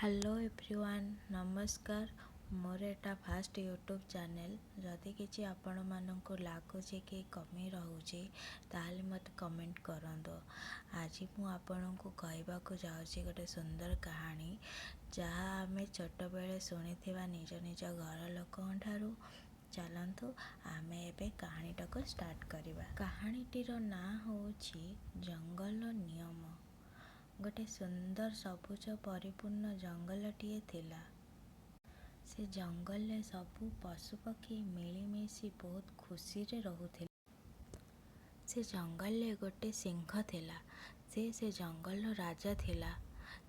Hello everyone नमस्कार। मोर एटा fast YouTube channel जदि किसी आपण मानक लगुच कि कमी रोचे ताहले मत कमेंट करंदो। आज मु आपण को कहबा को जाउची गोटे सुंदर कहानी जहाँ आमे छोट बेले शुणिथिबा निज निज घर लोकन ठारू। चलंतु आमे एबे कहानीटा को स्टार्ट करिबा। कहानीटीर ना होची जंगल नियम। गोटे सुंदर सबुज परिपूर्ण जंगलटीए थिला। से जंगल में सबु पशुपक्षी मिलीमिशी बहुत खुशी रे रहुथिले। से जंगल में गोटे सिंह थिला। से जंगल राजा थिला।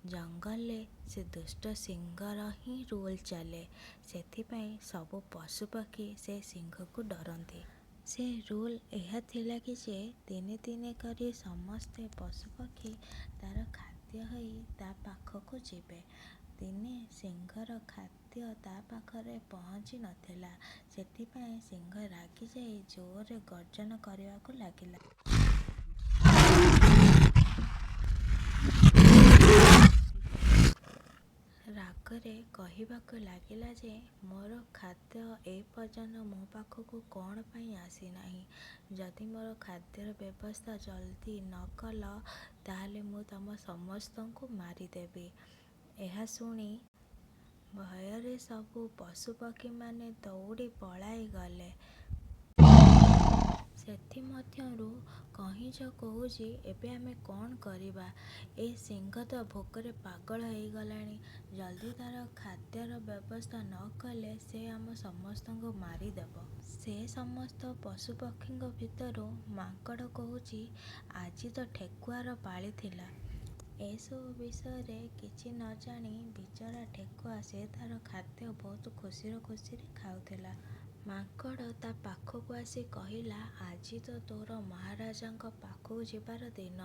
जंगल से दुष्ट सिंहर ही रूल चले, सेथिपाई सबु पशुपक्षी से सिंह को डरंती। से रूल यह थिला कि जे दिने दिने करी समस्ते पशुपक्षी तार खाद्य होई ता पाखको जीवे। दिने सिंहर खाद्य ता पाखरे पहुँची नथिला, सेथिपाई सिंह रागी जाई जोरे गर्जन करने को लागिला। रागरे कहबाक लागिला जे मोर खाद्य ए पर्यंत मो पाखक कौन पाई आसी नाही। जदि मोर खाद्यर व्यवस्था जल्दी न कल ताहले मु तम समस्त को मारिदेवी। यह शुणी भୟରେ सबु पशुपक्षी माने दौड़ी पलाई गले। सेथिमध्यरु कहिंच कहूची एबे आमे कौन करिबा। ए सिंह तो भोकरे पागल हो गलानी। जल्दी तार खाद्यर व्यवस्था न कले से आम समस्त को मारिदेव। से समस्त पशुपक्षी भितरु माकड़ कहूची आज तो ठेकुआर पाली थिला। एसबु विषय किछि न जानी बिचरा ठेकुआ से तार खाद्य बहुत खुशी खाउथिला। माकड़ ता पाखक आसी कहिला, आज तो तोर महाराजा पाखक जीवार दिन।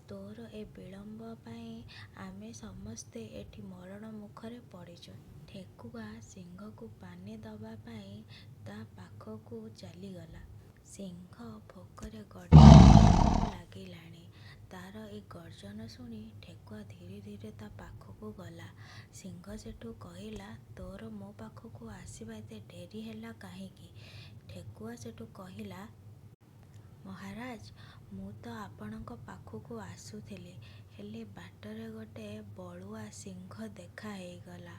तोर ए विलंब पाई आमे समस्ते एठी मरण मुखरे पड़ीचु। ठेकुआ सिंह को पानी दबा पाई ता पाखक चलीगला। सिंह भोकरे गर्जन लागिलाणी। तार ए गर्जन शुणी ठेकुआ धीरे धीरे ता पाखक गला। सिंह सेठू कहिला, तोर मो पाखक आसीबा एते डेरी हैला काहेकी। ठेकुआ सेठू कहिला, महाराज मु तो आपणक पाखक आसुथिली, हेले बाटरे गोटे बलुआ सिंह देखा हेगला।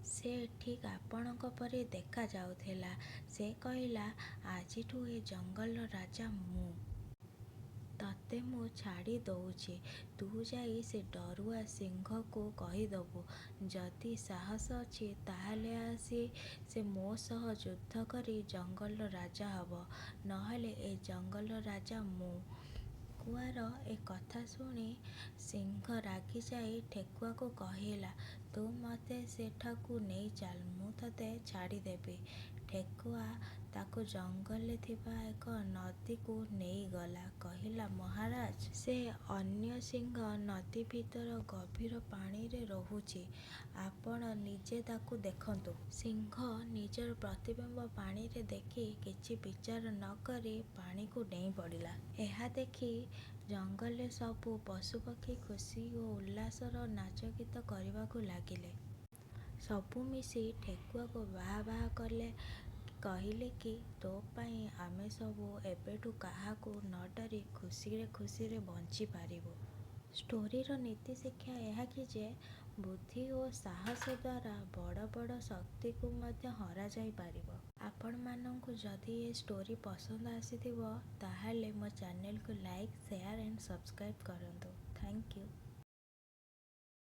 से ठीक आपणक परी देखा जाउथिला। से कहिला, आजिठू ए जंगल राजा मु। तते मु छाड़ी दउची। तू जाई से डरुआ सिंह को कहिदबु, जदि साहस अछि ताहले आसी से मो सह युद्ध करी जंगल राजा हब, नहले ए जंगल राजा मु। कुआर ए कथा शुणी सिंह रागी जाई ठेकुआ को कहिला, तू मते सेठाकू नहीं चाल, मु तते छाड़ी देबी। ठेकुआ ताको जंगल थिबा एक नदी को नहीं गला। कहिला, महाराज से अन्य सिंह नदी भीतर गभीर पानी रे रहुची, आपण निजे ताकू देखंतु। सिंह निजर प्रतिबिंब पानी रे देखी किछि विचार न करी पानी को डेई पड़िला। एहा देखी जंगल सबु पशुपक्षी खुशी और उल्लासर नाच गीत करने को लागिले। सबु मिसी ठेकुआ को बाहा बाहा कले। कहिले कि तो पाई आमे सबु एबेठू काहाकू न डरी खुशी रे बंची पारिबो। स्टोरीर नीति शिक्षा यह कि जे बुद्धि और साहस द्वारा बड़ बड़ शक्ति को मध्य हरा जाई पारिबो। आपण माननकु जदि ये स्टोरी पसंद आसीथिबो ताहाले मो चैनल को लाइक शेयर एंड सब्सक्राइब करंतु। Thank you.